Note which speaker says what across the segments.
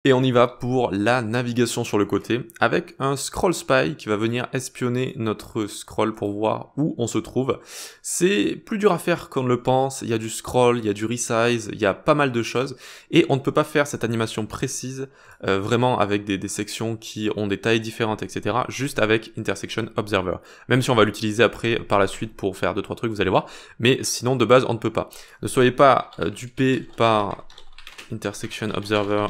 Speaker 1: Et on y va pour la navigation sur le côté, avec un scroll spy qui va venir espionner notre scroll pour voir où on se trouve. C'est plus dur à faire qu'on ne le pense, il y a du scroll, il y a du resize, il y a pas mal de choses, et on ne peut pas faire cette animation précise, vraiment avec des sections qui ont des tailles différentes, etc., juste avec Intersection Observer. Même si on va l'utiliser après, par la suite, pour faire 2-3 trucs, vous allez voir, mais sinon, de base, on ne peut pas. Ne soyez pas dupés par Intersection Observer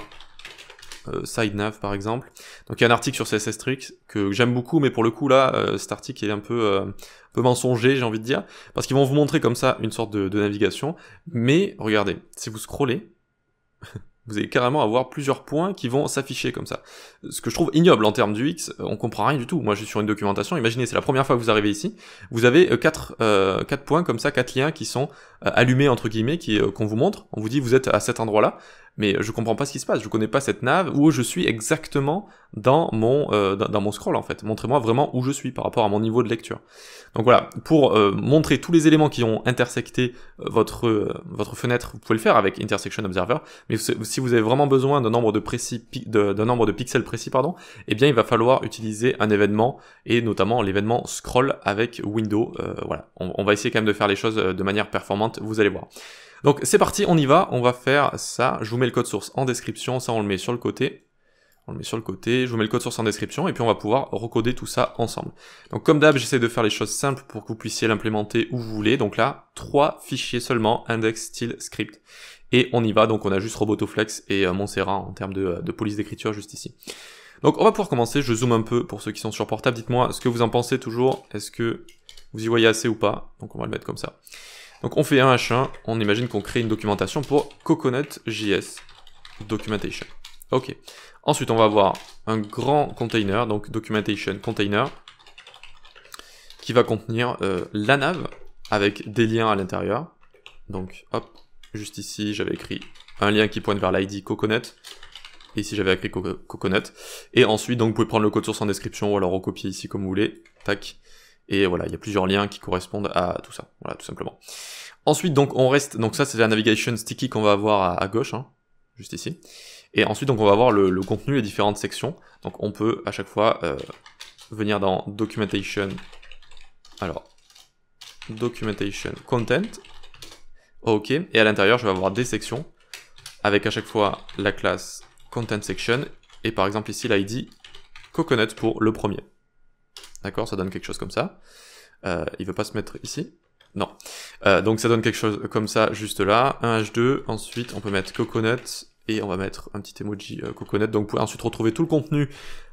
Speaker 1: SideNav par exemple. Donc il y a un article sur CSS Tricks que j'aime beaucoup, mais pour le coup là, cet article est un peu mensonger, j'ai envie de dire, parce qu'ils vont vous montrer comme ça une sorte de navigation, mais regardez, si vous scrollez, vous allez carrément avoir plusieurs points qui vont s'afficher comme ça. Ce que je trouve ignoble en termes d'UX, on comprend rien du tout. Moi je suis sur une documentation, imaginez, c'est la première fois que vous arrivez ici, vous avez 4 points comme ça, 4 liens qui sont allumés entre guillemets, qu'on vous montre, on vous dit vous êtes à cet endroit-là, mais je comprends pas ce qui se passe, je connais pas cette nav, où je suis exactement dans mon scroll en fait. Montrez-moi vraiment où je suis par rapport à mon niveau de lecture. Donc voilà, pour montrer tous les éléments qui ont intersecté votre fenêtre, vous pouvez le faire avec Intersection Observer, mais si vous avez vraiment besoin d'un nombre de pixels précis, eh bien il va falloir utiliser un événement, et notamment l'événement scroll avec window. Voilà, on va essayer quand même de faire les choses de manière performante, vous allez voir. Donc c'est parti, on y va, on va faire ça. Je vous mets le code source en description, ça on le met sur le côté. Je vous mets le code source en description, et puis on va pouvoir recoder tout ça ensemble. Donc comme d'hab, j'essaie de faire les choses simples pour que vous puissiez l'implémenter où vous voulez. Donc là, 3 fichiers seulement, index, style, script. Et on y va, donc on a juste Robotoflex et Montserrat en termes de police d'écriture juste ici. Donc on va pouvoir commencer, je zoome un peu pour ceux qui sont sur portable, dites-moi ce que vous en pensez toujours, est-ce que vous y voyez assez ou pas? Donc on va le mettre comme ça. Donc on fait un H1, on imagine qu'on crée une documentation pour Coconut.js Documentation. Ok. Ensuite on va avoir un grand container, donc Documentation Container, qui va contenir la nav avec des liens à l'intérieur. Donc hop, juste ici j'avais écrit un lien qui pointe vers l'ID Coconut, et ici j'avais écrit Coconut. Et ensuite donc vous pouvez prendre le code source en description ou alors recopier ici comme vous voulez. Tac. Et voilà, il y a plusieurs liens qui correspondent à tout ça. Voilà, tout simplement. Ensuite, donc, on reste... Donc ça, c'est la navigation sticky qu'on va avoir à gauche, hein, juste ici. Et ensuite, donc, on va avoir le contenu, les différentes sections. Donc, on peut, à chaque fois, venir dans Documentation... Alors, Documentation Content. OK. Et à l'intérieur, je vais avoir des sections, avec à chaque fois la classe Content Section, et par exemple, ici, l'ID Coconut pour le premier. D'accord, ça donne quelque chose comme ça. Il veut pas se mettre ici. Non. Donc ça donne quelque chose comme ça, juste là. Un H2, ensuite on peut mettre Coconut, et on va mettre un petit emoji Coconut. Donc vous pouvez ensuite retrouver tout le contenu,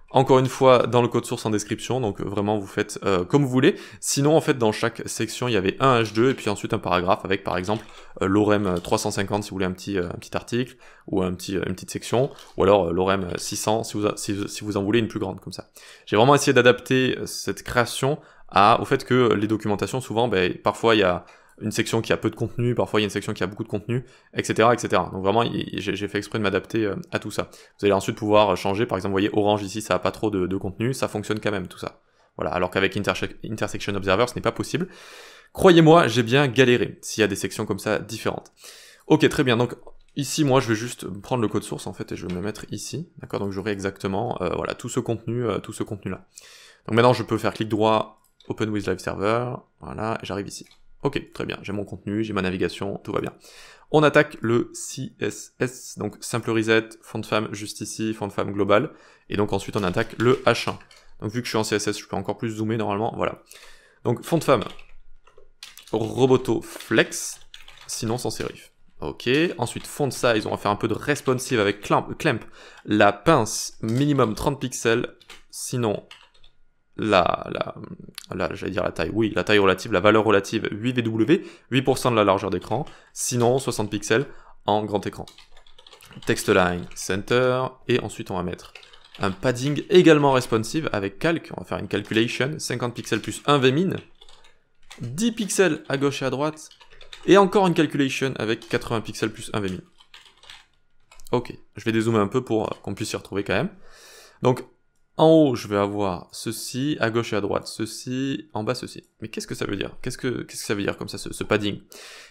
Speaker 1: encore une fois, dans le code source en description. Donc vraiment, vous faites comme vous voulez. Sinon, en fait, dans chaque section, il y avait un H2, et puis ensuite un paragraphe avec, par exemple, l'OREM 350 si vous voulez un petit article, ou une petite section, ou alors l'OREM 600 si vous en voulez une plus grande, comme ça. J'ai vraiment essayé d'adapter cette création au fait que les documentations, souvent, parfois il y a une section qui a peu de contenu, parfois il y a une section qui a beaucoup de contenu, etc., etc. Donc vraiment, j'ai fait exprès de m'adapter à tout ça. Vous allez ensuite pouvoir changer, par exemple, vous voyez, orange ici, ça a pas trop de contenu, ça fonctionne quand même, tout ça. Voilà, alors qu'avec Intersection Observer, ce n'est pas possible. Croyez-moi, j'ai bien galéré, s'il y a des sections comme ça différentes. Ok, très bien, donc ici, moi, je vais juste prendre le code source, en fait, et je vais me le mettre ici, d'accord, donc j'aurai exactement, voilà, tout ce contenu-là. Donc maintenant, je peux faire clic droit, Open with Live Server, voilà, et j'arrive ici. Ok, très bien, j'ai mon contenu, j'ai ma navigation, tout va bien. On attaque le CSS, donc simple reset, font de femme juste ici, font de femme global, et donc ensuite on attaque le H1. Donc vu que je suis en CSS, je peux encore plus zoomer normalement, voilà. Donc font de femme, Robotoflex, sinon sans serif. Ok, ensuite font size, on va faire un peu de responsive avec clamp, la pince minimum 30 pixels, sinon j'allais dire la taille, oui, la taille relative, la valeur relative 8VW, 8% de la largeur d'écran, sinon 60 pixels en grand écran. Text line center, et ensuite on va mettre un padding également responsive avec calc, on va faire une calculation, 50 pixels plus 1 vmin, 10 pixels à gauche et à droite, et encore une calculation avec 80 pixels plus 1 vmin. Ok, je vais dézoomer un peu pour qu'on puisse s'y retrouver quand même. Donc, En haut, je vais avoir ceci, à gauche et à droite, ceci, en bas, ceci. Mais qu'est-ce que ça veut dire? Qu'est-ce que ça veut dire comme ça, ce padding?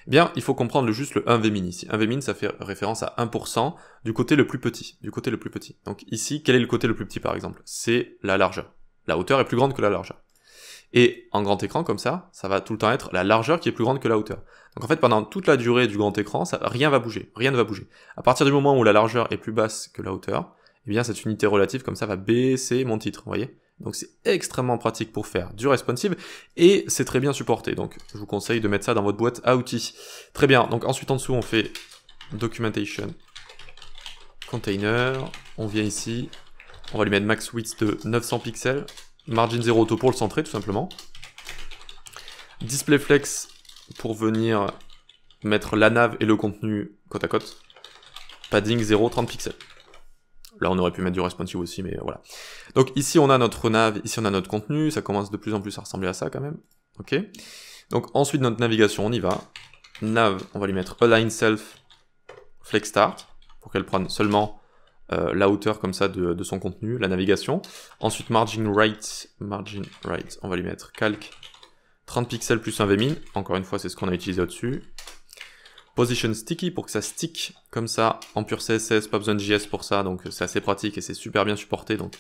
Speaker 1: Eh bien, il faut comprendre juste le 1vmin ici. 1vmin, ça fait référence à 1% du côté le plus petit. Donc ici, quel est le côté le plus petit par exemple? C'est la largeur. La hauteur est plus grande que la largeur. Et en grand écran, comme ça va tout le temps être la largeur qui est plus grande que la hauteur. Donc en fait, pendant toute la durée du grand écran, rien ne va bouger. À partir du moment où la largeur est plus basse que la hauteur, eh bien cette unité relative comme ça va baisser mon titre, vous voyez. Donc c'est extrêmement pratique pour faire du responsive, et c'est très bien supporté, donc je vous conseille de mettre ça dans votre boîte à outils. Très bien, donc ensuite en dessous on fait documentation, container, on vient ici, on va lui mettre max width de 900 pixels, margin 0 auto pour le centrer tout simplement, display flex pour venir mettre la nav et le contenu côte à côte, padding 0, 30 pixels. Là, on aurait pu mettre du responsive aussi, mais voilà. Donc ici, on a notre nav, ici on a notre contenu, ça commence de plus en plus à ressembler à ça quand même. Ok. Donc ensuite, notre navigation, on y va. Nav, on va lui mettre align self, flex start, pour qu'elle prenne seulement la hauteur comme ça de son contenu, la navigation. Ensuite, margin right, on va lui mettre calc 30 pixels plus 1vmin. Encore une fois, c'est ce qu'on a utilisé au-dessus. Position sticky pour que ça stick comme ça en pur CSS, pas besoin de JS pour ça, donc c'est assez pratique et c'est super bien supporté, donc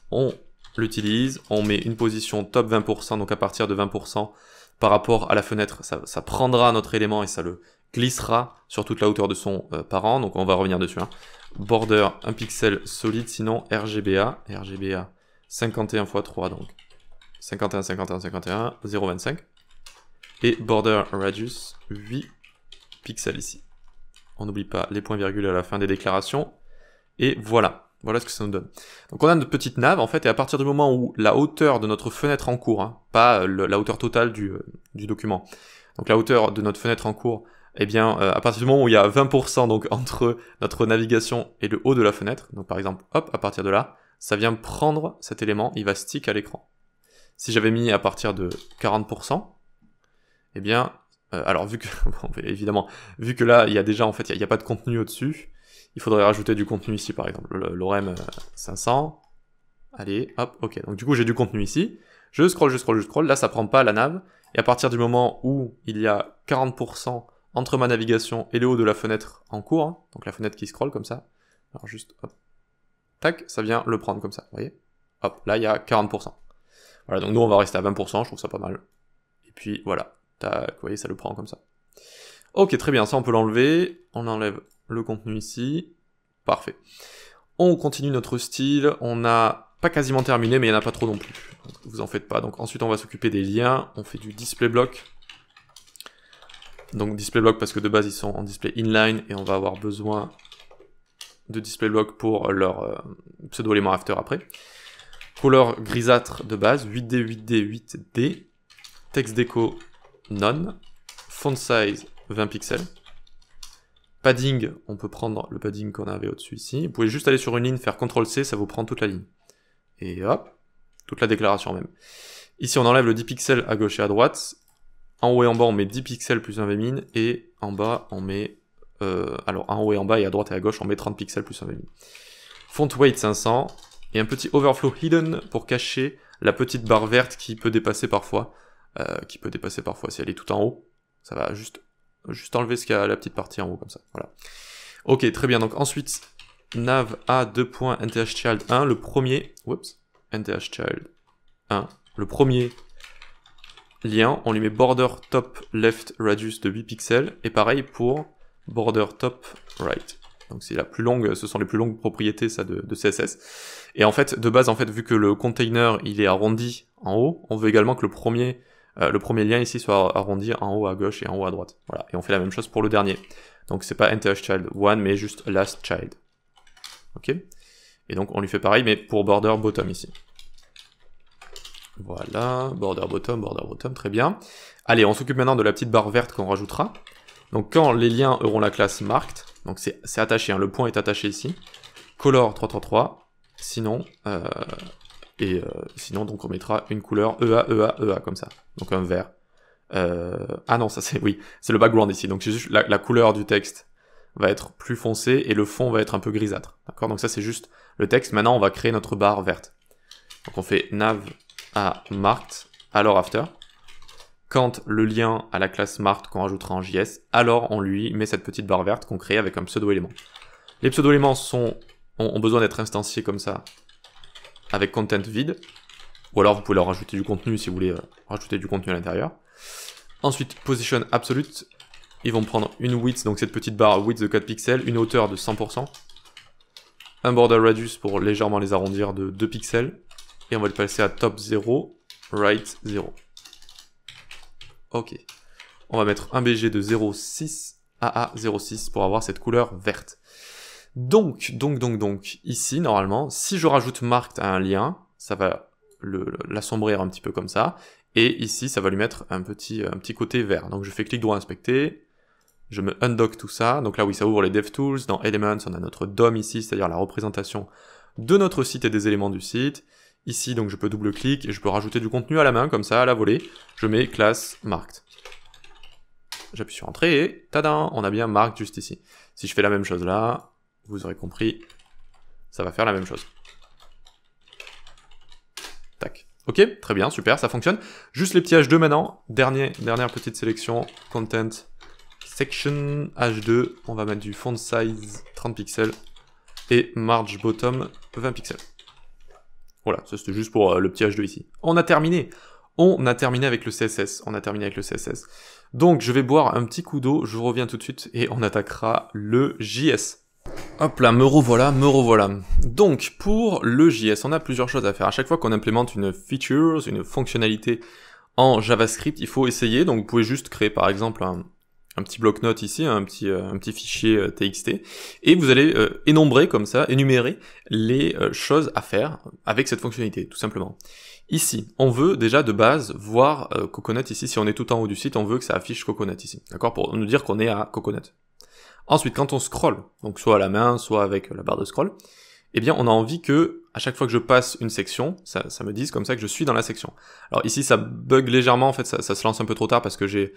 Speaker 1: on l'utilise, on met une position top 20%, donc à partir de 20% par rapport à la fenêtre, ça prendra notre élément et ça le glissera sur toute la hauteur de son parent, donc on va revenir dessus. Hein. Border 1 pixel solide, sinon RGBA 51 x 3, donc 51, 51, 51, 0,25, et border radius 8 pixels ici. On n'oublie pas les points-virgules à la fin des déclarations. Et voilà. Voilà ce que ça nous donne. Donc on a notre petite nav, en fait, et à partir du moment où la hauteur de notre fenêtre en cours, hein, pas la hauteur totale du document, donc la hauteur de notre fenêtre en cours, eh bien, à partir du moment où il y a 20% donc, entre notre navigation et le haut de la fenêtre, donc par exemple, hop, à partir de là, ça vient prendre cet élément, il va stick à l'écran. Si j'avais mis à partir de 40%, eh bien, alors vu que, bon, évidemment, vu que là, il y a déjà, en fait, il n'y a pas de contenu au-dessus, il faudrait rajouter du contenu ici, par exemple, l'orem 500, allez, hop, ok, donc du coup, j'ai du contenu ici, je scroll, là, ça prend pas la nav, et à partir du moment où il y a 40% entre ma navigation et le haut de la fenêtre en cours, hein, donc la fenêtre qui scroll comme ça, alors juste, hop, tac, ça vient le prendre comme ça, vous voyez, hop, là, il y a 40%. Voilà, donc nous, on va rester à 20%, je trouve ça pas mal, et puis, voilà. Tac, vous voyez, ça le prend comme ça. Ok, très bien, ça on peut l'enlever. On enlève le contenu ici. Parfait. On continue notre style. On n'a pas quasiment terminé, mais il n'y en a pas trop non plus. Donc, vous en faites pas. Donc ensuite, on va s'occuper des liens. On fait du display block. Donc display block parce que de base, ils sont en display inline et on va avoir besoin de display block pour leur pseudo-élément after après. Couleur grisâtre de base, 8D, 8D, 8D. Text déco none, font size 20 pixels, padding, on peut prendre le padding qu'on avait au-dessus ici, vous pouvez juste aller sur une ligne, faire CTRL-C, ça vous prend toute la ligne, et hop, toute la déclaration même. Ici on enlève le 10 pixels à gauche et à droite, en haut et en bas on met 10 pixels plus 1vmin, et en bas on met, alors en haut et en bas et à droite et à gauche on met 30 pixels plus 1vmin. Font weight 500, et un petit overflow hidden pour cacher la petite barre verte qui peut dépasser parfois, si elle est tout en haut, ça va juste enlever ce qu'il y a la petite partie en haut comme ça, voilà. Ok, très bien, donc ensuite, nav a2.nthchild1, le premier, nthchild1, le premier lien, on lui met border top left radius de 8 pixels, et pareil pour border top right. Donc c'est la plus longue, ce sont les plus longues propriétés ça de CSS. Et en fait, de base, en fait, vu que le container il est arrondi en haut, on veut également que le premier lien ici soit arrondi en haut à gauche et en haut à droite. Voilà. Et on fait la même chose pour le dernier. Donc c'est pas nthchild1 mais juste last child. Ok. Et donc on lui fait pareil mais pour border bottom ici. Voilà, border bottom, très bien. Allez, on s'occupe maintenant de la petite barre verte qu'on rajoutera. Donc quand les liens auront la classe marked, donc c'est attaché, hein, le point est attaché ici, color 333, sinon, sinon donc on mettra une couleur EA, comme ça, donc un vert. Ah non, ça c'est, oui, c'est le background ici, donc c'est juste la couleur du texte va être plus foncée et le fond va être un peu grisâtre, d'accord? Donc ça c'est juste le texte, maintenant on va créer notre barre verte. Donc on fait nav à marked, alors after. Quand le lien à la classe marked qu'on rajoutera en JS, alors on lui met cette petite barre verte qu'on crée avec un pseudo-élément. Les pseudo-éléments ont besoin d'être instanciés comme ça, avec content vide, ou alors vous pouvez leur rajouter du contenu si vous voulez rajouter du contenu à l'intérieur. Ensuite, position absolute, ils vont prendre une width, donc cette petite barre width de 4 pixels, une hauteur de 100%, un border radius pour légèrement les arrondir de 2 pixels, et on va le passer à top 0, right 0. Ok. On va mettre un BG de 0,6 AA 0,6 pour avoir cette couleur verte. Donc, ici, normalement, si je rajoute marked à un lien, ça va l'assombrir un petit peu comme ça, et ici, ça va lui mettre un petit côté vert. Donc je fais clic droit inspecter, je me undock tout ça, donc là oui, ça ouvre les DevTools, dans Elements, on a notre DOM ici, c'est-à-dire la représentation de notre site et des éléments du site. Ici, donc je peux double-clic, et je peux rajouter du contenu à la main, comme ça, à la volée, je mets classe marked. J'appuie sur Entrée, et tadam, on a bien marked juste ici. Si je fais la même chose là, vous aurez compris, ça va faire la même chose. Tac. Ok, très bien, super, ça fonctionne. Juste les petits H2 maintenant. Dernière petite sélection. Content Section H2. On va mettre du font size 30 pixels. Et marge bottom 20 pixels. Voilà, ça c'était juste pour le petit H2 ici. On a terminé. On a terminé avec le CSS. Donc je vais boire un petit coup d'eau. Je reviens tout de suite et on attaquera le JS. Hop là, me revoilà. Donc, pour le JS, on a plusieurs choses à faire. À chaque fois qu'on implémente une feature, une fonctionnalité en JavaScript, il faut essayer. Donc, vous pouvez juste créer, par exemple, un petit bloc-notes ici, un petit fichier TXT, et vous allez énumérer les choses à faire avec cette fonctionnalité, tout simplement. Ici, on veut déjà de base voir Coconut ici. Si on est tout en haut du site, on veut que ça affiche Coconut ici, d'accord, pour nous dire qu'on est à Coconut. Ensuite, quand on scrolle, donc soit à la main, soit avec la barre de scroll, eh bien, on a envie que, à chaque fois que je passe une section, ça me dise comme ça que je suis dans la section. Alors ici, ça bug légèrement, en fait, ça se lance un peu trop tard parce que j'ai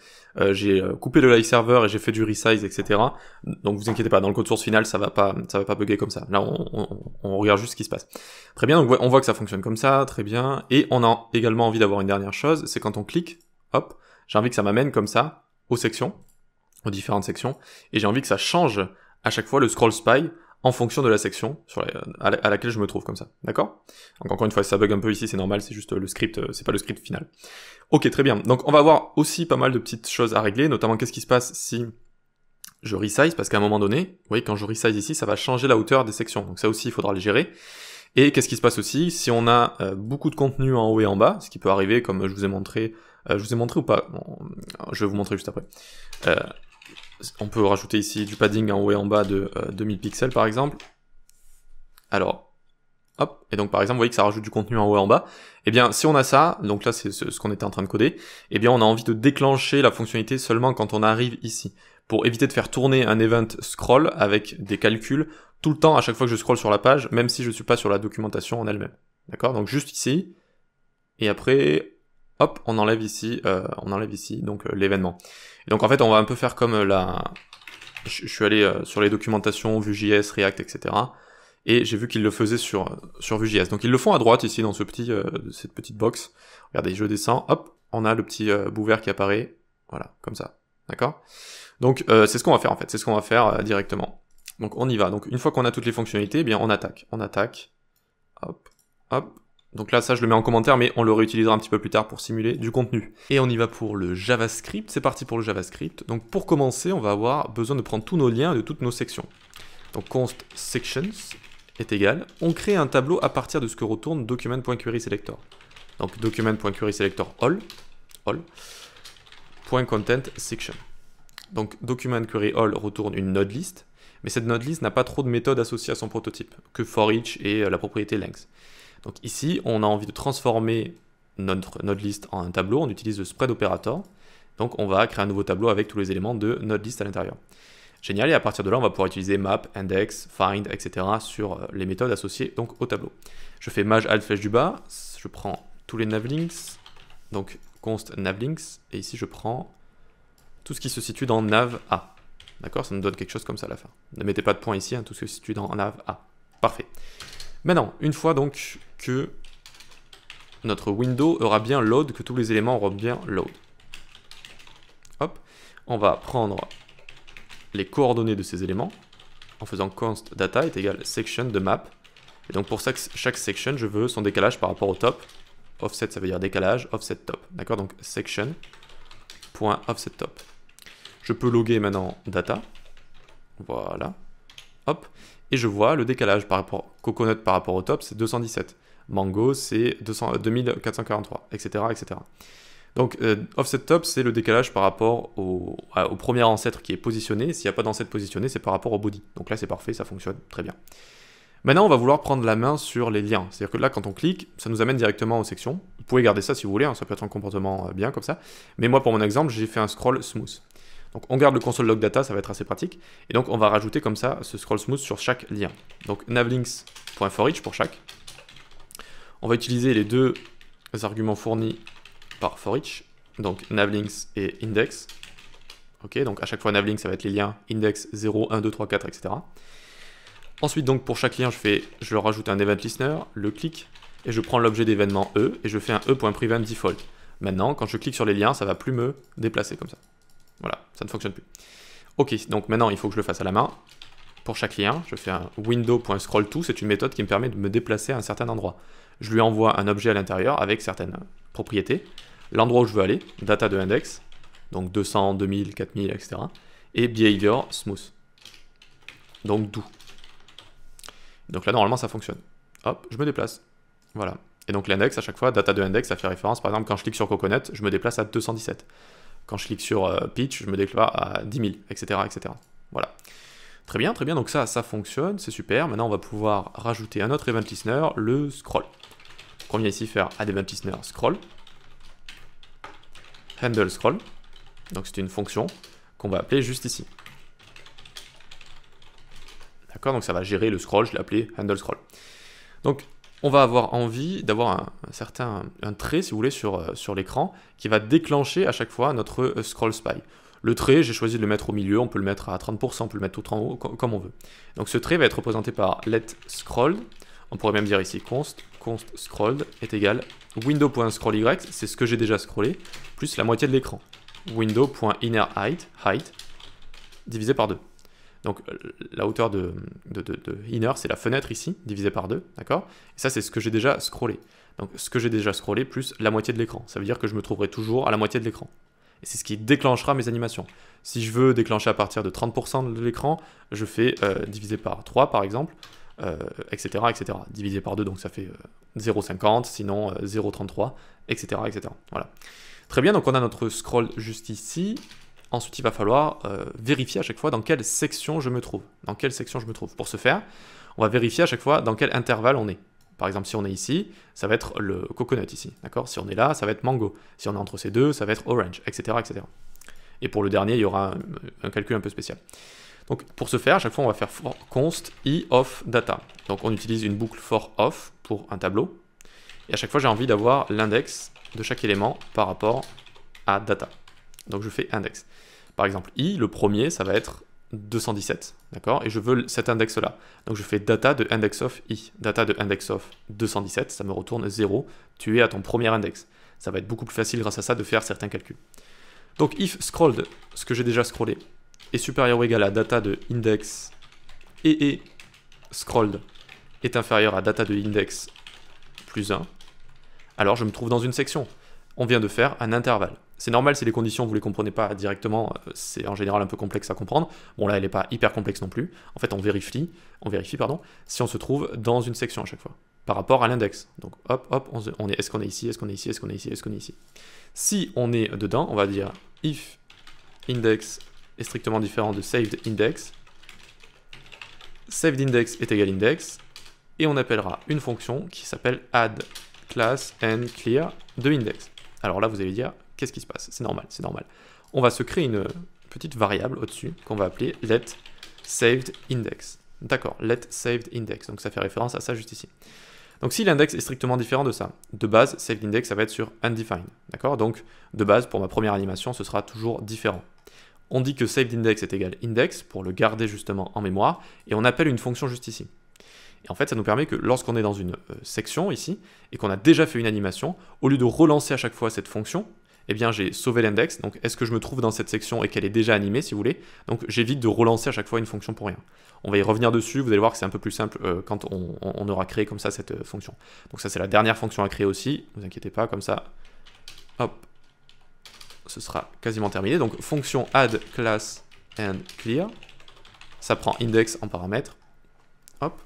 Speaker 1: coupé le live server et j'ai fait du resize, etc. Donc vous inquiétez pas, dans le code source final, ça va pas bugger comme ça. Là, on regarde juste ce qui se passe. Très bien, donc on voit que ça fonctionne comme ça, très bien. Et on a également envie d'avoir une dernière chose, c'est quand on clique, hop, j'ai envie que ça m'amène comme ça aux sections, aux différentes sections, et j'ai envie que ça change à chaque fois le scroll spy en fonction de la section à laquelle je me trouve, comme ça, d'accord? Donc encore une fois, si ça bug un peu ici, c'est normal, c'est juste le script, c'est pas le script final. Ok, très bien. Donc on va avoir aussi pas mal de petites choses à régler, notamment qu'est-ce qui se passe si je resize, parce qu'à un moment donné, vous voyez, quand je resize ici, ça va changer la hauteur des sections, donc ça aussi, il faudra le gérer. Et qu'est-ce qui se passe aussi si on a beaucoup de contenu en haut et en bas, ce qui peut arriver, comme je vous ai montré ou pas? Bon, je vais vous montrer juste après. On peut rajouter ici du padding en haut et en bas de 2000 pixels par exemple. Alors, hop, et donc par exemple, vous voyez que ça rajoute du contenu en haut et en bas. Eh bien, si on a ça, donc là c'est ce qu'on était en train de coder, eh bien on a envie de déclencher la fonctionnalité seulement quand on arrive ici, pour éviter de faire tourner un event scroll avec des calculs tout le temps à chaque fois que je scroll sur la page, même si je suis pas sur la documentation en elle-même. D'accord? Donc juste ici, et après, hop, on enlève ici donc l'événement. Et donc en fait, on va un peu faire comme je suis allé sur les documentations Vue.js, React, etc. Et j'ai vu qu'ils le faisaient sur Vue.js. Donc ils le font à droite ici dans cette petite box. Regardez, je descends, hop, on a le petit bout vert qui apparaît. Voilà, comme ça. D'accord? Donc c'est ce qu'on va faire en fait, c'est ce qu'on va faire directement. Donc on y va. Donc une fois qu'on a toutes les fonctionnalités, eh bien on attaque. Hop, hop. Donc là, ça, je le mets en commentaire, mais on le réutilisera un petit peu plus tard pour simuler du contenu. Et on y va pour le JavaScript. C'est parti pour le JavaScript. Donc pour commencer, on va avoir besoin de prendre tous nos liens de toutes nos sections. Donc const sections est égal. On crée un tableau à partir de ce que retourne document.querySelector. Donc document.querySelector all .content section. Donc document query all retourne une node list, mais cette node list n'a pas trop de méthodes associées à son prototype, que for each et la propriété length. Donc ici, on a envie de transformer notre node list en un tableau, on utilise le spread operator, donc on va créer un nouveau tableau avec tous les éléments de node list à l'intérieur. Génial, et à partir de là, on va pouvoir utiliser map, index, find, etc. sur les méthodes associées donc au tableau. Je fais maj alt flèche du bas, je prends tous les navlinks, donc const navlinks, et ici je prends tout ce qui se situe dans nav A. D'accord, ça nous donne quelque chose comme ça à la fin. Ne mettez pas de point ici, hein, tout ce qui se situe dans nav A. Parfait. Maintenant, une fois donc que notre window aura bien load, que tous les éléments auront bien load. Hop, on va prendre les coordonnées de ces éléments en faisant const data est égal section de map. Et donc pour chaque section, je veux son décalage par rapport au top. Offset, ça veut dire décalage, offset top. D'accord, donc section.offset top. Je peux loguer maintenant data. Voilà. Hop. Et je vois le décalage par rapport Coconut par rapport au top, c'est 217. Mango, c'est 2443, etc., etc. Donc, offset top, c'est le décalage par rapport au premier ancêtre qui est positionné. S'il n'y a pas d'ancêtre positionné, c'est par rapport au body. Donc là, c'est parfait, ça fonctionne très bien. Maintenant, on va vouloir prendre la main sur les liens. C'est-à-dire que là, quand on clique, ça nous amène directement aux sections. Vous pouvez garder ça si vous voulez, hein, ça peut être un comportement bien comme ça. Mais moi, pour mon exemple, j'ai fait un scroll smooth. Donc on garde le console log data, ça va être assez pratique. Et donc on va rajouter comme ça ce scroll smooth sur chaque lien. Donc navlinks.forEach pour chaque. On va utiliser les deux arguments fournis par forEach. Donc navlinks et index. Ok, donc à chaque fois navlinks, ça va être les liens index 0, 1, 2, 3, 4, etc. Ensuite, donc pour chaque lien, je leur rajoute un event listener, le clic, et je prends l'objet d'événement E, et je fais un e.prevent default. Maintenant, quand je clique sur les liens, ça ne va plus me déplacer comme ça. Voilà, ça ne fonctionne plus. Ok, donc maintenant, il faut que je le fasse à la main. Pour chaque lien, je fais un window.scrollTo, c'est une méthode qui me permet de me déplacer à un certain endroit. Je lui envoie un objet à l'intérieur avec certaines propriétés. L'endroit où je veux aller, data de index, donc 200, 2000, 4000, etc. Et behavior smooth, donc doux. Donc là, normalement, ça fonctionne. Hop, je me déplace. Voilà. Et donc l'index, à chaque fois, data de index, ça fait référence. Par exemple, quand je clique sur Coconut, je me déplace à 217. Quand je clique sur Peach, je me déplace à 10 000, etc., etc. Voilà. Très bien, très bien. Donc ça fonctionne, c'est super. Maintenant, on va pouvoir rajouter un autre event listener, le scroll. Donc on vient ici faire add event listener scroll. Handle scroll. Donc c'est une fonction qu'on va appeler juste ici. D'accord, donc ça va gérer le scroll, je l'ai appelé handle scroll. Donc on va avoir envie d'avoir un trait, si vous voulez, sur l'écran qui va déclencher à chaque fois notre scroll spy. Le trait, j'ai choisi de le mettre au milieu, on peut le mettre à 30%, on peut le mettre tout en haut, comme on veut. Donc ce trait va être représenté par letScrolled, on pourrait même dire ici const scrolled est égal window.scrollY, c'est ce que j'ai déjà scrollé, plus la moitié de l'écran. Window.innerHeight, divisé par 2. Donc la hauteur de inner, c'est la fenêtre ici, divisée par 2, d'accord? Et ça, c'est ce que j'ai déjà scrollé. Donc ce que j'ai déjà scrollé plus la moitié de l'écran. Ça veut dire que je me trouverai toujours à la moitié de l'écran. Et c'est ce qui déclenchera mes animations. Si je veux déclencher à partir de 30% de l'écran, je fais divisé par 3 par exemple, etc., etc. Divisé par 2, donc ça fait 0,50, sinon 0,33, etc., etc. Voilà. Très bien, donc on a notre scroll juste ici. Ensuite, il va falloir vérifier à chaque fois dans quelle section je me trouve. Dans quelle section je me trouve. Pour ce faire, on va vérifier à chaque fois dans quel intervalle on est. Par exemple, si on est ici, ça va être le coconut ici. D'accord ? Si on est là, ça va être mango. Si on est entre ces deux, ça va être orange, etc., etc. Et pour le dernier, il y aura un calcul un peu spécial. Donc, pour ce faire, à chaque fois, on va faire const i of data. Donc, on utilise une boucle for of pour un tableau. Et à chaque fois, j'ai envie d'avoir l'index de chaque élément par rapport à data. Donc, je fais index. Par exemple, i, le premier, ça va être 217, d'accord? Et je veux cet index-là. Donc, je fais data de index of i. Data de index of 217, ça me retourne 0. Tu es à ton premier index. Ça va être beaucoup plus facile grâce à ça de faire certains calculs. Donc, if scrolled, ce que j'ai déjà scrollé, est supérieur ou égal à data de index et scrolled est inférieur à data de index plus 1, alors je me trouve dans une section. On vient de faire un intervalle. C'est normal si les conditions, vous ne les comprenez pas directement, c'est en général un peu complexe à comprendre. Bon là, elle n'est pas hyper complexe non plus. En fait, on vérifie si on se trouve dans une section à chaque fois, par rapport à l'index. Donc hop, hop, est-ce qu'on est ici, est-ce qu'on est ici, est-ce qu'on est ici, est-ce qu'on est ici. Si on est dedans, on va dire if index est strictement différent de saved index. Saved index est égal index. Et on appellera une fonction qui s'appelle add class and clear de index. Alors là, vous allez dire, qu'est-ce qui se passe? C'est normal, c'est normal. On va se créer une petite variable au-dessus qu'on va appeler let saved index. D'accord, let saved index. Donc ça fait référence à ça juste ici. Donc si l'index est strictement différent de ça, de base, saved index, ça va être sur undefined. D'accord? Donc de base, pour ma première animation, ce sera toujours différent. On dit que saved index est égal index pour le garder justement en mémoire et on appelle une fonction juste ici. Et en fait, ça nous permet que lorsqu'on est dans une section ici, et qu'on a déjà fait une animation, au lieu de relancer à chaque fois cette fonction, eh bien j'ai sauvé l'index, donc est-ce que je me trouve dans cette section et qu'elle est déjà animée, si vous voulez, donc j'évite de relancer à chaque fois une fonction pour rien. On va y revenir dessus, vous allez voir que c'est un peu plus simple quand on aura créé comme ça cette fonction. Donc ça c'est la dernière fonction à créer aussi, ne vous inquiétez pas, comme ça, hop, ce sera quasiment terminé. Donc fonction add class and clear, ça prend index en paramètre, hop,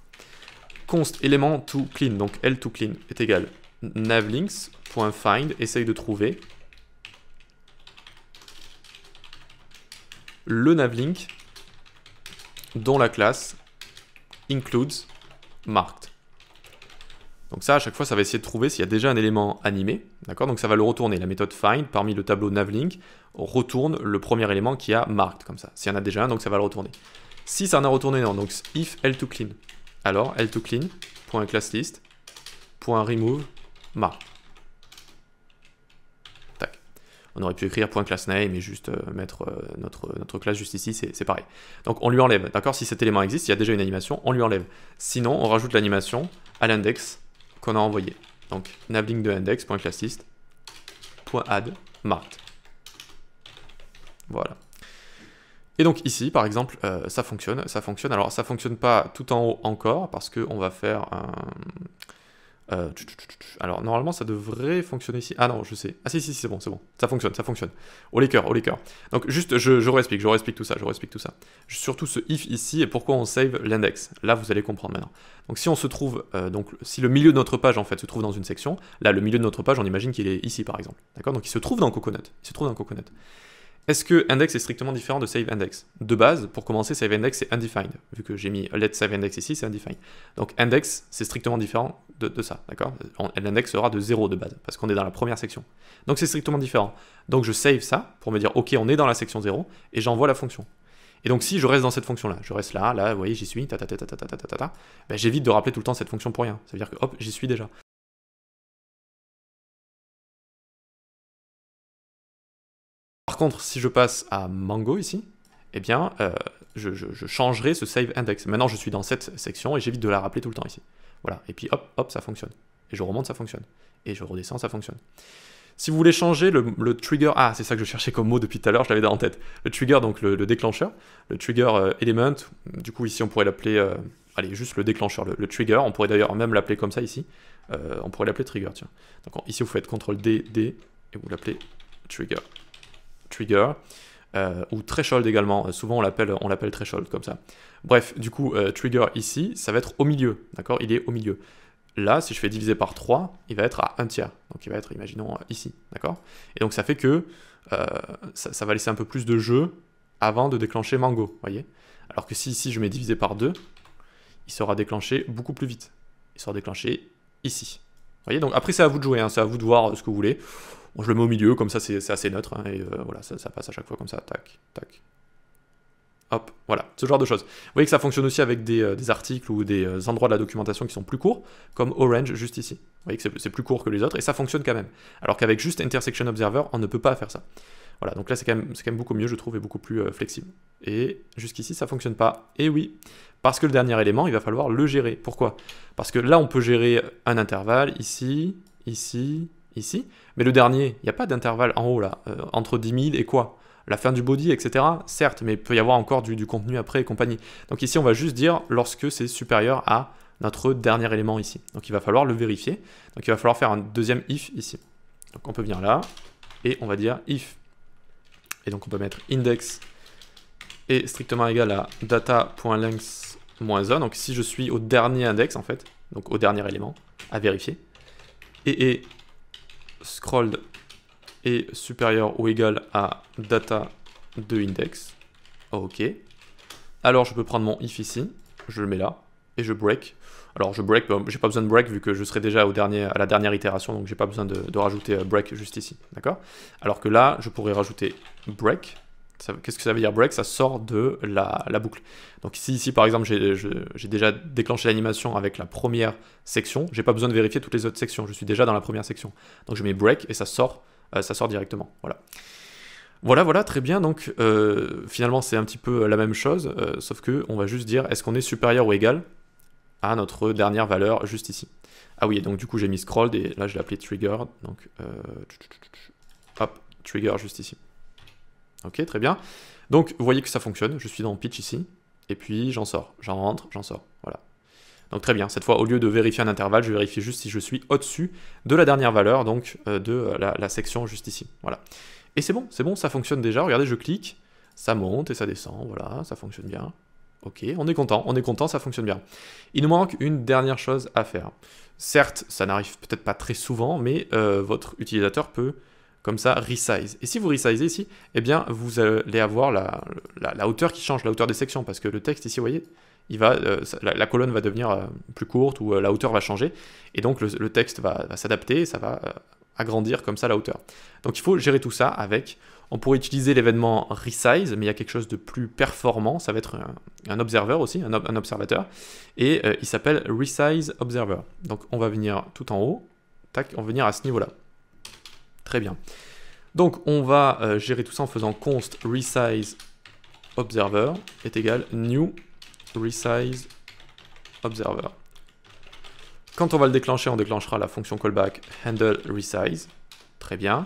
Speaker 1: const élément to clean, donc L to clean est égal navlinks.find, essaye de trouver le navlink dont la classe includes marked. Donc ça, à chaque fois, ça va essayer de trouver s'il y a déjà un élément animé, d'accord? Donc ça va le retourner. La méthode find, parmi le tableau navlink, retourne le premier élément qui a marked, comme ça. S'il y en a déjà un, donc ça va le retourner. Si ça en a retourné, non, donc if L to clean. Alors, L to clean, .classlist, .remove, marked. Tac. On aurait pu écrire .className et juste mettre notre classe juste ici, c'est pareil. Donc on lui enlève, d'accord? Si cet élément existe, il y a déjà une animation, on lui enlève. Sinon, on rajoute l'animation à l'index qu'on a envoyé. Donc navlink de index.classlist, .add, marked. Voilà. Et donc ici, par exemple, ça fonctionne. Alors ça fonctionne pas tout en haut encore, parce qu'on va faire un... alors normalement ça devrait fonctionner ici. Ah non, je sais. Ah si, c'est bon. Ça fonctionne. Au cœur. Donc juste, je réexplique tout ça. Surtout ce if ici et pourquoi on save l'index. Là, vous allez comprendre maintenant. Donc si on se trouve, si le milieu de notre page en fait se trouve dans une section, là le milieu de notre page, on imagine qu'il est ici par exemple. D'accord? Donc il se trouve dans Coconut. Est-ce que index est strictement différent de save index? De base, pour commencer, save index c'est undefined. Vu que j'ai mis let save index ici, c'est undefined. Donc index, c'est strictement différent de ça, d'accord? L'index sera de 0 de base, parce qu'on est dans la première section. Donc c'est strictement différent. Donc je save ça, pour me dire, ok, on est dans la section 0, et j'envoie la fonction. Et donc si je reste dans cette fonction-là, je reste là, vous voyez, j'y suis, ben, j'évite de rappeler tout le temps cette fonction pour rien. Ça veut dire que, hop, j'y suis déjà. Par contre, si je passe à Mango ici, eh bien, je changerai ce save index. Maintenant, je suis dans cette section et j'évite de la rappeler tout le temps ici. Voilà, et puis hop, ça fonctionne. Et je remonte, ça fonctionne. Et je redescends, ça fonctionne. Si vous voulez changer le trigger, ah, c'est ça que je cherchais comme mot depuis tout à l'heure, je l'avais en tête. Le trigger, donc le déclencheur, le trigger element, du coup ici on pourrait l'appeler, allez, juste le déclencheur, le trigger, on pourrait d'ailleurs même l'appeler comme ça ici. On pourrait l'appeler trigger, tiens. Donc ici vous faites CTRL-D, D, et vous l'appelez trigger. Ou threshold également, souvent on l'appelle threshold comme ça. Bref, du coup, trigger ici, ça va être au milieu, d'accord? Il est au milieu. Là, si je fais diviser par 3, il va être à 1 tiers. Donc il va être, imaginons, ici, d'accord? Et donc ça fait que ça va laisser un peu plus de jeu avant de déclencher Mango, vous voyez? Alors que si ici je mets divisé par 2, il sera déclenché beaucoup plus vite. Il sera déclenché ici. Vous voyez? Donc après c'est à vous de jouer, hein, c'est à vous de voir ce que vous voulez. Bon, je le mets au milieu, comme ça c'est assez neutre, hein, et voilà, ça passe à chaque fois comme ça, tac, tac. Hop, voilà, ce genre de choses. Vous voyez que ça fonctionne aussi avec des articles ou des endroits de la documentation qui sont plus courts, comme Orange juste ici. Vous voyez que c'est plus court que les autres, et ça fonctionne quand même. Alors qu'avec juste Intersection Observer, on ne peut pas faire ça. Voilà, donc là c'est quand même beaucoup mieux, je trouve, et beaucoup plus flexible. Et jusqu'ici, ça fonctionne pas. Et oui, parce que le dernier élément, il va falloir le gérer. Pourquoi? Parce que là, on peut gérer un intervalle, ici, ici, ici, mais le dernier, il n'y a pas d'intervalle en haut là, entre 10 000 et quoi? La fin du body, etc. Certes, mais il peut y avoir encore du contenu après et compagnie. Donc ici, on va juste dire lorsque c'est supérieur à notre dernier élément ici. Donc il va falloir le vérifier. Donc il va falloir faire un deuxième if ici. Donc on peut venir là, et on va dire if. Et donc on peut mettre index est strictement égal à data.length-1. Donc si je suis au dernier index, en fait, donc au dernier élément, à vérifier, et scrolled est supérieur ou égal à data de index. Ok. Alors je peux prendre mon if ici, je le mets là, et je break. Alors je break, j'ai pas besoin de break vu que je serai déjà à la dernière itération, donc j'ai pas besoin de rajouter break juste ici, d'accord? Alors que là, je pourrais rajouter break. Qu'est-ce que ça veut dire break? Ça sort de la boucle. Donc ici par exemple, j'ai déjà déclenché l'animation avec la première section, j'ai pas besoin de vérifier toutes les autres sections, je suis déjà dans la première section. Donc je mets break et ça sort directement, voilà. Voilà, très bien, donc finalement c'est un petit peu la même chose, sauf que on va juste dire est-ce qu'on est supérieur ou égal à notre dernière valeur juste ici. Ah oui, et donc du coup j'ai mis scrolled et là je l'ai appelé trigger, donc hop, trigger juste ici. Ok, très bien. Donc vous voyez que ça fonctionne, je suis dans pitch ici, et puis j'en sors, j'en rentre, j'en sors, voilà. Donc très bien, cette fois au lieu de vérifier un intervalle, je vérifie juste si je suis au-dessus de la dernière valeur, donc de la section juste ici, voilà. Et c'est bon, ça fonctionne déjà, regardez, je clique, ça monte et ça descend, voilà, ça fonctionne bien. Ok, on est content, ça fonctionne bien. Il nous manque une dernière chose à faire. Certes, ça n'arrive peut-être pas très souvent, mais votre utilisateur peut, comme ça, resize. Et si vous resizez ici, eh bien, vous allez avoir la hauteur qui change, la hauteur des sections, parce que le texte ici, vous voyez, il va, la colonne va devenir plus courte, ou la hauteur va changer, et donc le texte va s'adapter, ça va agrandir comme ça la hauteur. Donc il faut gérer tout ça avec... On pourrait utiliser l'événement resize, mais il y a quelque chose de plus performant, ça va être un observer aussi, un observateur, et il s'appelle resize observer. Donc on va venir tout en haut, tac, on va venir à ce niveau-là. Très bien. Donc on va gérer tout ça en faisant const resize observer est égal new resize observer. Quand on va le déclencher, on déclenchera la fonction callback handle resize. Très bien.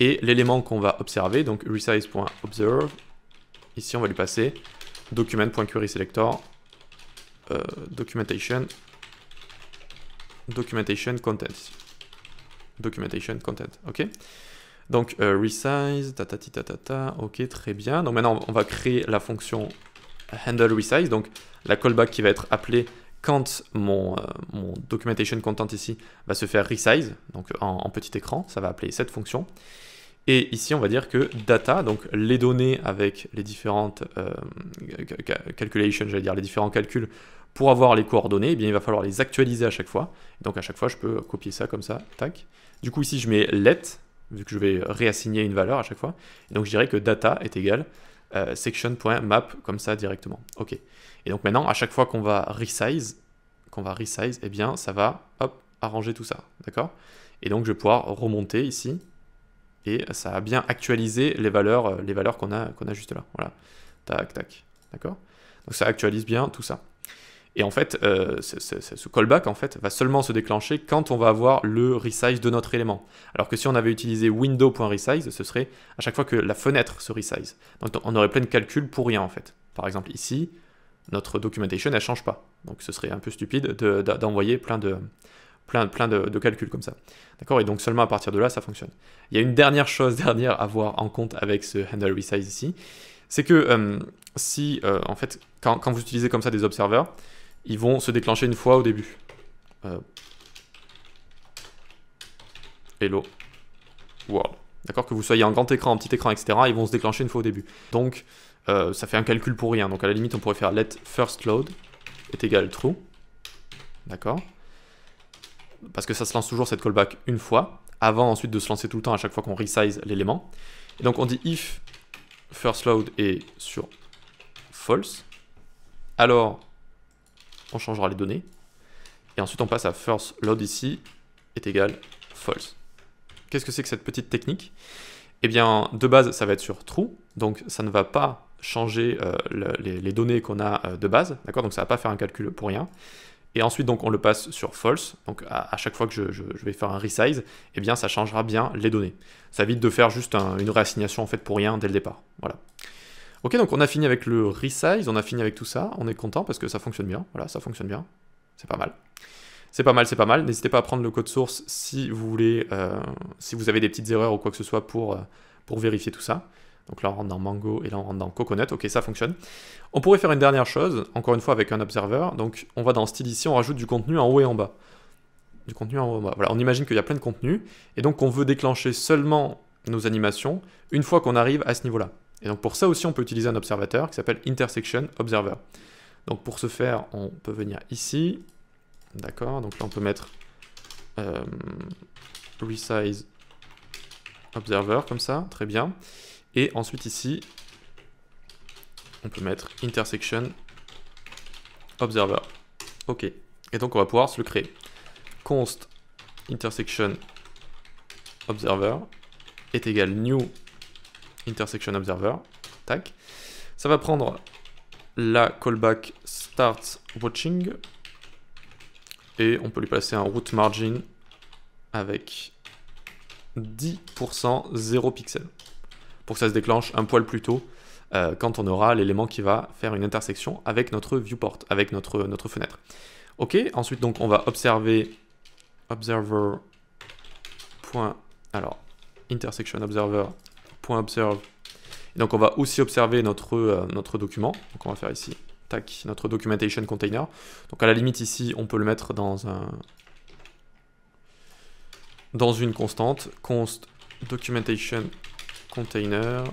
Speaker 1: Et l'élément qu'on va observer, donc resize.observe, ici on va lui passer document.querySelector, documentation content. Documentation content, ok. Donc resize, ok, très bien. Donc maintenant on va créer la fonction handle resize, donc la callback qui va être appelée quand mon documentation content ici va se faire resize, donc en petit écran, ça va appeler cette fonction. Et ici, on va dire que data, donc les données avec les différentes calculations, j'allais dire les différents calculs pour avoir les coordonnées, eh bien, il va falloir les actualiser à chaque fois. Donc à chaque fois, je peux copier ça comme ça, tac. Du coup, ici, je mets let, vu que je vais réassigner une valeur à chaque fois. Et donc, je dirais que data est égal section.map, comme ça directement. Ok. Et donc maintenant, à chaque fois qu'on va resize, eh bien, ça va, hop, arranger tout ça, d'accord? Et donc, je vais pouvoir remonter ici. Et ça a bien actualisé les valeurs qu'on a juste là. Voilà. Tac, tac. D'accord? Donc ça actualise bien tout ça. Et en fait, ce callback en fait, va seulement se déclencher quand on va avoir le resize de notre élément. Alors que si on avait utilisé window.resize, ce serait à chaque fois que la fenêtre se resize. Donc on aurait plein de calculs pour rien en fait. Par exemple ici, notre documentation, elle ne change pas. Donc ce serait un peu stupide d'envoyer plein de calculs comme ça. D'accord? Et donc seulement à partir de là, ça fonctionne. Il y a une dernière chose à avoir en compte avec ce handle resize ici, c'est que en fait, quand vous utilisez comme ça des observers, ils vont se déclencher une fois au début. Hello world. D'accord? Que vous soyez en grand écran, en petit écran, etc., ils vont se déclencher une fois au début. Donc, ça fait un calcul pour rien. Donc à la limite, on pourrait faire let first load est égal true. D'accord? Parce que ça se lance toujours cette callback une fois, avant ensuite de se lancer tout le temps à chaque fois qu'on resize l'élément. Et donc on dit if first load est sur false, alors on changera les données. Et ensuite on passe à first load ici est égal false. Qu'est-ce que c'est que cette petite technique? Eh bien de base ça va être sur true, donc ça ne va pas changer les données qu'on a de base, d'accord? Donc ça ne va pas faire un calcul pour rien. Et ensuite, donc, on le passe sur false. Donc, à chaque fois que je vais faire un resize, eh bien, ça changera bien les données. Ça évite de faire juste une réassignation en fait pour rien dès le départ. Voilà. Ok, donc on a fini avec le resize, on a fini avec tout ça. On est content parce que ça fonctionne bien. Voilà, ça fonctionne bien. C'est pas mal. C'est pas mal, c'est pas mal. N'hésitez pas à prendre le code source si vous voulez, si vous avez des petites erreurs ou quoi que ce soit pour vérifier tout ça. Donc là, on rentre dans Mango et là, on rentre dans Coconut. Ok, ça fonctionne. On pourrait faire une dernière chose, encore une fois avec un observer. Donc, on va dans Style ici, on rajoute du contenu en haut et en bas. Du contenu en haut et en bas. Voilà, on imagine qu'il y a plein de contenu. Et donc, on veut déclencher seulement nos animations une fois qu'on arrive à ce niveau-là. Et donc, pour ça aussi, on peut utiliser un observateur qui s'appelle Intersection Observer. Donc, pour ce faire, on peut venir ici. D'accord, donc là, on peut mettre Resize Observer, comme ça. Très bien. Et ensuite ici, on peut mettre Intersection Observer. Ok. Et donc on va pouvoir se le créer. Const Intersection Observer est égal new Intersection Observer. Tac. Ça va prendre la callback start watching. et on peut lui placer un root margin avec 10%, 0 pixel, pour que ça se déclenche un poil plus tôt quand on aura l'élément qui va faire une intersection avec notre viewport, avec notre fenêtre. Ok, ensuite donc on va observer observer. Alors, intersection observer.observe. Donc on va aussi observer notre document. Donc on va faire ici, tac, notre documentation container. Donc à la limite ici, on peut le mettre dans une constante. Const documentation container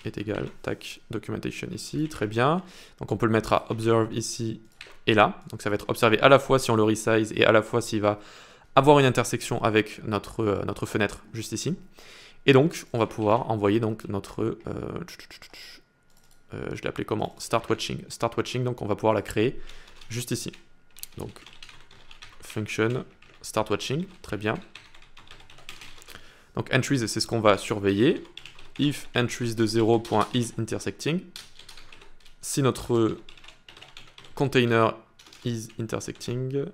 Speaker 1: est égal, tac, documentation ici, très bien. Donc on peut le mettre à observe ici et là. Donc ça va être observé à la fois si on le resize et à la fois s'il va avoir une intersection avec notre fenêtre juste ici. Et donc, on va pouvoir envoyer donc notre... je l'ai appelé comment? Start watching. Start watching, donc on va pouvoir la créer juste ici. Donc, function start watching, très bien. Donc, entries, c'est ce qu'on va surveiller. If entries de 0.isIntersecting. Si notre container isIntersecting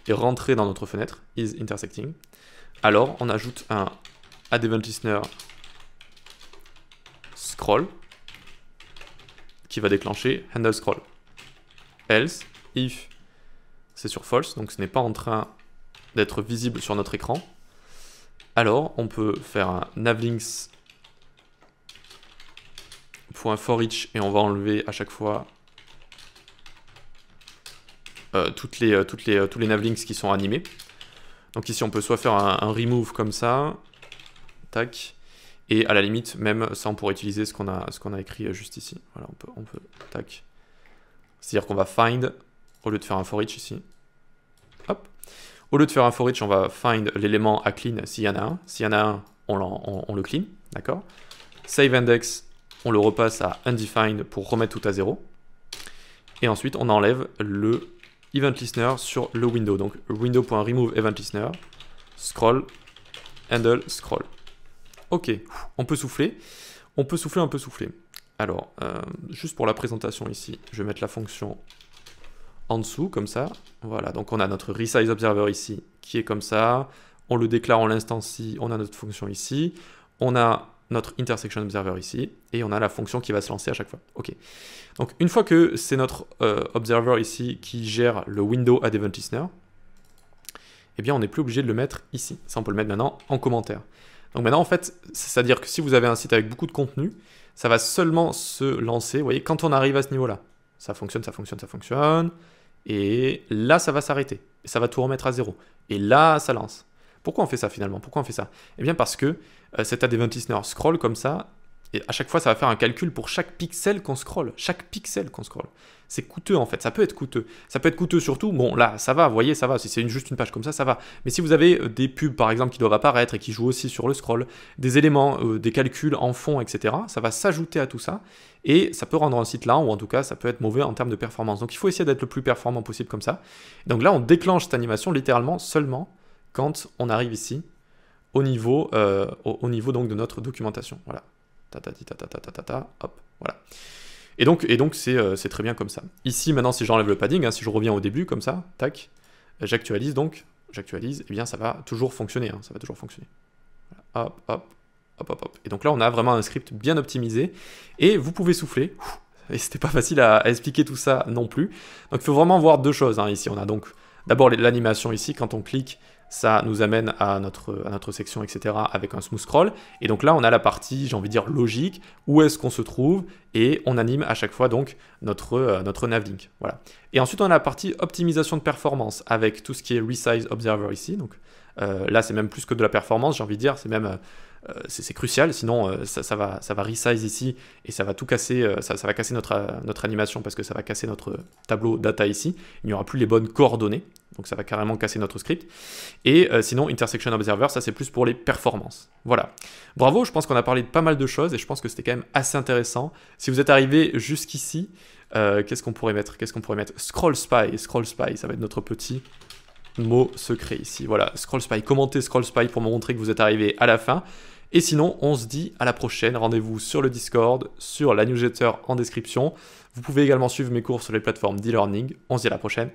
Speaker 1: est rentré dans notre fenêtre, isIntersecting, alors on ajoute un addEventListener scroll qui va déclencher handle scroll. Else, if c'est sur false, donc ce n'est pas en train d'être visible sur notre écran, alors on peut faire un navlinks.forEach et on va enlever à chaque fois tous les navlinks qui sont animés. Donc ici on peut soit faire un remove comme ça, tac, et à la limite même ça on pourrait utiliser ce qu'on a écrit juste ici. Voilà, on peut tac. C'est-à-dire qu'on va find au lieu de faire un for each ici. Hop. Au lieu de faire un for each, on va find l'élément à clean s'il y en a un. S'il y en a un, on le clean, d'accord. Save index, on le repasse à undefined pour remettre tout à 0. Et ensuite on enlève le event listener sur le window. Donc window.remove event listener, scroll, handle, scroll. Ok, on peut souffler. On peut souffler. Alors, juste pour la présentation ici, je vais mettre la fonction en dessous, comme ça. Voilà, donc on a notre resize observer ici, qui est comme ça. On le déclare en l'instancie, on a notre fonction ici. On a notre intersection observer ici, et on a la fonction qui va se lancer à chaque fois. Ok. Donc une fois que c'est notre observer ici qui gère le window addEventListener, eh bien on n'est plus obligé de le mettre ici. Ça on peut le mettre maintenant en commentaire. Donc maintenant en fait, c'est-à-dire que si vous avez un site avec beaucoup de contenu, ça va seulement se lancer, vous voyez, quand on arrive à ce niveau-là. Ça fonctionne, et là ça va s'arrêter, et ça va tout remettre à 0. Et là ça lance. Pourquoi on fait ça finalement? Pourquoi on fait ça? Eh bien parce que cet addEventListener scroll comme ça, et à chaque fois ça va faire un calcul pour chaque pixel qu'on scroll. Chaque pixel qu'on scroll. C'est coûteux en fait, ça peut être coûteux. Ça peut être coûteux surtout, bon là ça va, vous voyez, ça va. Si c'est juste une page comme ça va. Mais si vous avez des pubs par exemple qui doivent apparaître et qui jouent aussi sur le scroll, des éléments, des calculs en fond, etc., ça va s'ajouter à tout ça. Et ça peut rendre un site lent, ou en tout cas ça peut être mauvais en termes de performance. Donc il faut essayer d'être le plus performant possible comme ça. Donc là on déclenche cette animation littéralement seulement quand on arrive ici au niveau, donc de notre documentation. Voilà. Hop, voilà. Et donc c'est très bien comme ça. Ici maintenant si j'enlève le padding, hein, si je reviens au début comme ça, tac, j'actualise, et bien ça va toujours fonctionner, hein, ça va toujours fonctionner. Voilà. Hop, hop, hop, hop, hop. Et donc là on a vraiment un script bien optimisé, et vous pouvez souffler. Et c'était pas facile à expliquer tout ça non plus. Donc il faut vraiment voir deux choses, hein, ici. On a donc d'abord l'animation ici, quand on clique, ça nous amène à notre section, etc. avec un smooth scroll. Et donc là, on a la partie, j'ai envie de dire, logique, où est-ce qu'on se trouve, et on anime à chaque fois donc notre navlink. Voilà. Et ensuite, on a la partie optimisation de performance, avec tout ce qui est resize observer ici. Donc là, c'est même plus que de la performance, j'ai envie de dire, c'est même... c'est crucial, sinon ça va resize ici et ça va tout casser, ça va casser notre animation parce que ça va casser notre tableau data ici, il n'y aura plus les bonnes coordonnées, donc ça va carrément casser notre script. Et sinon intersection observer, ça c'est plus pour les performances. Voilà, bravo, je pense qu'on a parlé de pas mal de choses et je pense que c'était quand même assez intéressant. Si vous êtes arrivé jusqu'ici, qu'est-ce qu'on pourrait mettre? Scroll Spy, ça va être notre petit mot secret ici. Voilà, Scroll Spy, commentez Scroll Spy pour me montrer que vous êtes arrivé à la fin. Et sinon, on se dit à la prochaine. Rendez-vous sur le Discord, sur la newsletter en description. Vous pouvez également suivre mes cours sur les plateformes d'e-learning. On se dit à la prochaine.